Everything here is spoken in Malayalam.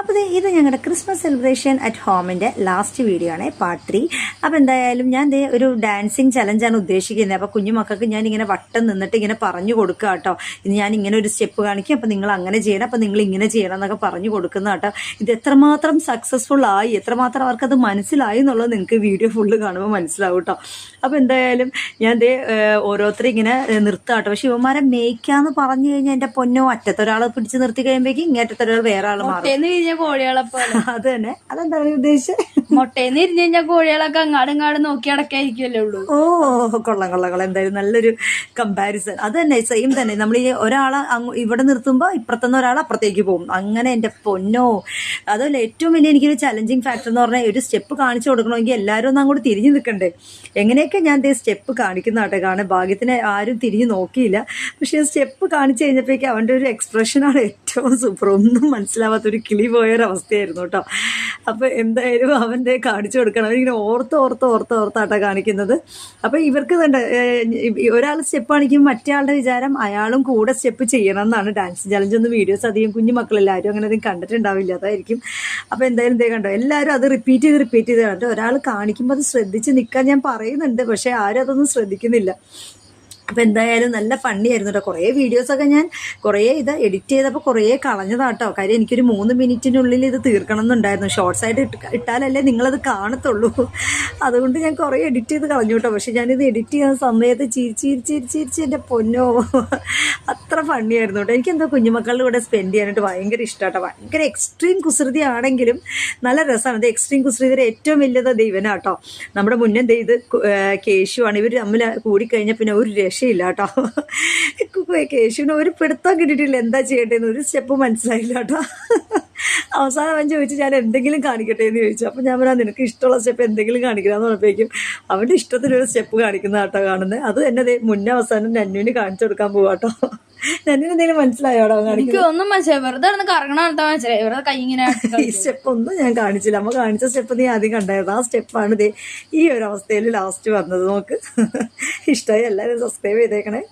അപ്പോൾ ഇത് ഞങ്ങളുടെ ക്രിസ്മസ് സെലിബ്രേഷൻ അറ്റ് ഹോമിൻ്റെ ലാസ്റ്റ് വീഡിയോ ആണ്, പാർട്ട് 3. അപ്പോൾ എന്തായാലും ഞാൻ ഒരു ഡാൻസിങ് ചലഞ്ചാണ് ഉദ്ദേശിക്കുന്നത്. അപ്പോൾ കുഞ്ഞു മക്കൾക്ക് ഞാൻ ഇങ്ങനെ വട്ടം നിന്നിട്ട് ഇങ്ങനെ പറഞ്ഞു കൊടുക്കുക കേട്ടോ. ഇത് ഞാൻ ഇങ്ങനെ ഒരു സ്റ്റെപ്പ് കാണിക്കും, അപ്പോൾ നിങ്ങൾ അങ്ങനെ ചെയ്യണം, അപ്പോൾ നിങ്ങൾ ഇങ്ങനെ ചെയ്യണം എന്നൊക്കെ പറഞ്ഞു കൊടുക്കുന്ന കേട്ടോ. ഇത് എത്രമാത്രം സക്സസ്ഫുൾ ആയി, എത്രമാത്രം അവർക്കത് മനസ്സിലായി എന്നുള്ളത് നിങ്ങൾക്ക് വീഡിയോ ഫുള്ള് കാണുമ്പോൾ മനസ്സിലാവും കേട്ടോ. അപ്പോൾ എന്തായാലും ഞാൻ ഓരോരുത്തരും ഇങ്ങനെ നിർത്തുക കേട്ടോ. പക്ഷെ ഇവന്മാരെ മേയ്ക്കാന്ന് പറഞ്ഞു കഴിഞ്ഞാൽ എൻ്റെ പൊന്നോ, അറ്റത്തൊരാളെ പിടിച്ച് നിർത്തി കഴിയുമ്പോഴേക്കും ഇങ്ങേറ്റത്തൊരാൾ വേറെ ആൾ മാറും. കോഴികളെ പോലെ അത് തന്നെ. അതെന്താണ് ഉദ്ദേശിച്ചത്? മുട്ടേന്ന് ഇരിഞ്ഞു കഴിഞ്ഞാൽ കോഴികളൊക്കെ അങ്ങാടും നോക്കി അടക്കായിരിക്കുമല്ലോ ഉള്ളൂ. ഓ കൊള്ളാം. എന്തായാലും നല്ലൊരു കമ്പാരിസൺ. അത് തന്നെ, സെയിം തന്നെ. നമ്മൾ ഈ ഒരാളെ ഇവിടെ നിർത്തുമ്പോൾ ഇപ്പുറത്തുനിന്ന് ഒരാൾ അപ്പുറത്തേക്ക് പോകും. അങ്ങനെ എൻ്റെ പൊന്നോ. അതുപോലെ ഏറ്റവും വലിയ എനിക്കൊരു ചലഞ്ചിങ് ഫാക്ടർ എന്ന് പറഞ്ഞാൽ, ഒരു സ്റ്റെപ്പ് കാണിച്ചു കൊടുക്കണമെങ്കിൽ എല്ലാവരും ഒന്നും അങ്ങോട്ട് തിരിഞ്ഞു നിൽക്കണ്ടേ. എങ്ങനെയൊക്കെ ഞാൻ സ്റ്റെപ്പ് കാണിക്കുന്ന കേട്ടോ. കാരണം ഭാഗ്യത്തിന് ആരും തിരിഞ്ഞു നോക്കിയില്ല. പക്ഷേ സ്റ്റെപ്പ് കാണിച്ചു കഴിഞ്ഞപ്പോഴേക്കും അവൻ്റെ ഒരു എക്സ്പ്രഷനാണ് ഏറ്റവും സൂപ്പർ. ഒന്നും മനസ്സിലാവാത്തൊരു കിളി പോയൊരവസ്ഥയായിരുന്നു കേട്ടോ. അപ്പോൾ എന്തായാലും അവൻ്റെ കാണിച്ചു കൊടുക്കണം. അവരിങ്ങനെ ഓർത്താട്ടോ കാണിക്കുന്നത്. അപ്പോൾ ഇവർക്ക് തന്നെ ഒരാൾ സ്റ്റെപ്പ് കാണിക്കുമ്പോൾ മറ്റേ ആളുടെ വിചാരം അയാളും കൂടെ സ്റ്റെപ്പ് ചെയ്യണം എന്നാണ്. ഡാൻസ് ചലഞ്ച് ഒന്നും വീഡിയോസ് അധികം കുഞ്ഞു മക്കളെല്ലാവരും അങ്ങനെ അധികം കണ്ടിട്ടുണ്ടാവില്ല, അതായിരിക്കും. അപ്പോൾ എന്തായാലും കണ്ടോ, എല്ലാവരും അത് റിപ്പീറ്റ് ചെയ്ത് കണ്ടോ. ഒരാൾ കാണിക്കുമ്പോൾ അത് ശ്രദ്ധിച്ച് നിൽക്കാൻ ഞാൻ പറയുന്നുണ്ട്, പക്ഷേ ആരും അതൊന്നും ശ്രദ്ധിക്കുന്നില്ല. അപ്പോൾ എന്തായാലും നല്ല ഫണ്ണിയായിരുന്നു കേട്ടോ. കുറേ വീഡിയോസൊക്കെ ഞാൻ ഇത് എഡിറ്റ് ചെയ്തപ്പോൾ കുറേ കളഞ്ഞതാട്ടോ. കാര്യം എനിക്കൊരു 3 മിനിറ്റിനുള്ളിൽ ഇത് തീർക്കണം എന്നുണ്ടായിരുന്നു. ഷോർട്സ് ആയിട്ട് ഇട്ടാലല്ലേ നിങ്ങളത് കാണത്തുള്ളൂ. അതുകൊണ്ട് ഞാൻ കുറേ എഡിറ്റ് ചെയ്ത് കളഞ്ഞു കേട്ടോ. പക്ഷെ ഞാനിത് എഡിറ്റ് ചെയ്യുന്ന സമയത്ത് ചിരിച്ച് എൻ്റെ പൊന്നോ, അത്ര ഫണ്ണിയായിരുന്നു കേട്ടോ. എനിക്കെന്തോ കുഞ്ഞുമക്കളുടെ കൂടെ സ്പെൻഡ് ചെയ്യാനായിട്ട് ഭയങ്കര ഇഷ്ടമാട്ടോ. ഭയങ്കര എക്സ്ട്രീം കുസൃതി ആണെങ്കിലും നല്ല രസമാണ്. ഇത് എക്സ്ട്രീം കുസൃതിയുടെ ഏറ്റവും വലിയത് ദൈവനാട്ടോ. നമ്മുടെ മുന്നേ ഇത് കേശുവാണ്. ഇവർ തമ്മിൽ കൂടിക്കഴിഞ്ഞാൽ പിന്നെ ഒരു രക്ഷയില്ല കേട്ടോ. കേശുവിന് ഒരു പിടുത്തം കിട്ടിയിട്ടില്ല, എന്താ ചെയ്യേണ്ടതെന്ന് ഒരു സ്റ്റെപ്പ് മനസ്സിലായില്ല കേട്ടോ. അവസാനം അവൻ ചോദിച്ചു, ഞാൻ എന്തെങ്കിലും കാണിക്കട്ടെ എന്ന് ചോദിച്ചു. അപ്പം ഞാൻ പറഞ്ഞാൽ നിനക്ക് ഇഷ്ടമുള്ള സ്റ്റെപ്പ് എന്തെങ്കിലും കാണിക്കണമെന്ന് പറഞ്ഞപ്പോഴേക്കും അവൻ്റെ ഇഷ്ടത്തിനൊരു സ്റ്റെപ്പ് കാണിക്കുന്ന കേട്ടോ കാണുന്നത്. അത് തന്നെ മുന്നേ അവസാനം നന്നുവിന് കാണിച്ചു കൊടുക്കാൻ പോവാട്ടോ. നന്നുവിന് എന്തെങ്കിലും മനസ്സിലായോടോ? എനിക്ക് ഒന്നും മനസ്സിലായി, വെറുതെ കറങ്ങണ മനസ്സിലായി. വെറുതെ കൈ ഇങ്ങനെ ഈ സ്റ്റെപ്പ് ഒന്നും ഞാൻ കാണിച്ചില്ല. അമ്മ കാണിച്ച സ്റ്റെപ്പ് നീ ആദ്യം കണ്ടായിരുന്നു. ആ സ്റ്റെപ്പാണ് ഈ ഒരു അവസ്ഥയിൽ ലാസ്റ്റ് വന്നത്. നോക്ക്, ഇഷ്ടമായി. എല്ലാവരും സബ്സ്ക്രൈബ് ചെയ്തേക്കണേ.